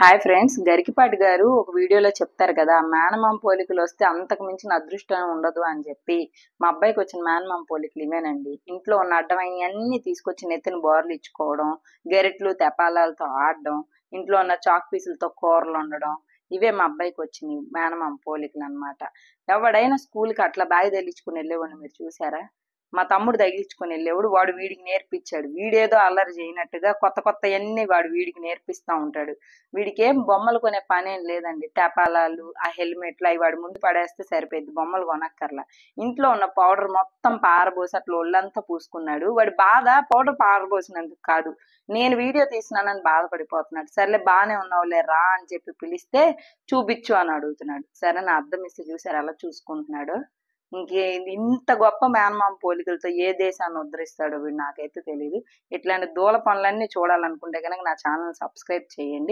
Hi friends, Garikipati గారు ఒక వీడియోలో చెప్తారు కదా, మేనమామ పోలికలు వస్తే అంతకు మించిన అదృష్టం ఉండదు అని చెప్పి. మా అబ్బాయికి వచ్చిన మేనమామ పోలికలు ఇవేనండి. ఇంట్లో ఉన్న అడ్డమైనవన్నీ తీసుకొచ్చి నెత్తిన బోర్లు ఇచ్చుకోవడం, గెరిట్లు తెపాలాలతో ఆడడం, ఇంట్లో ఉన్న చాక్ పీసులతో కూరలు వండడం. ఇవే మా అబ్బాయికి వచ్చినాయి మేనమామ పోలికలు అన్నమాట. ఎవడైనా స్కూల్కి అట్లా బ్యాగ్ తగిలించుకుని వెళ్ళేవాడిని మీరు చూసారా? మా తమ్ముడు తగిలించుకొని వెళ్ళేవాడు. వాడు వీడికి నేర్పించాడు. వీడేదో అల్లరి చేయనట్టుగా కొత్త కొత్తవన్నీ వాడు వీడికి నేర్పిస్తా ఉంటాడు. వీడికి ఏం బొమ్మలు కొనే పనేం లేదండి. టపాలాలు, ఆ హెల్మెట్లు అవి వాడి ముందు పడేస్తే సరిపోద్ది. బొమ్మలు కొనక్కర్లా. ఇంట్లో ఉన్న పౌడర్ మొత్తం పారబోసి అట్లా ఒళ్ళంతా పూసుకున్నాడు. వాడి బాధ పౌడర్ పారబోసినందుకు కాదు, నేను వీడియో తీసినానని బాధపడిపోతున్నాడు. సర్లే బాగానే ఉన్నావులే రా అని చెప్పి పిలిస్తే చూపించు అని అడుగుతున్నాడు. సరే నా అర్థం ఇస్తే చూసారు ఎలా చూసుకుంటున్నాడు. ఇంకే ఇంత గొప్ప మేనమామ పోలికలతో ఏ దేశాన్ని ఉద్ధరిస్తాడో వీడు నాకైతే తెలియదు. ఇట్లాంటి దూల పనులన్నీ చూడాలనుకుంటే కనుక నా ఛానల్ సబ్స్క్రైబ్ చేయండి.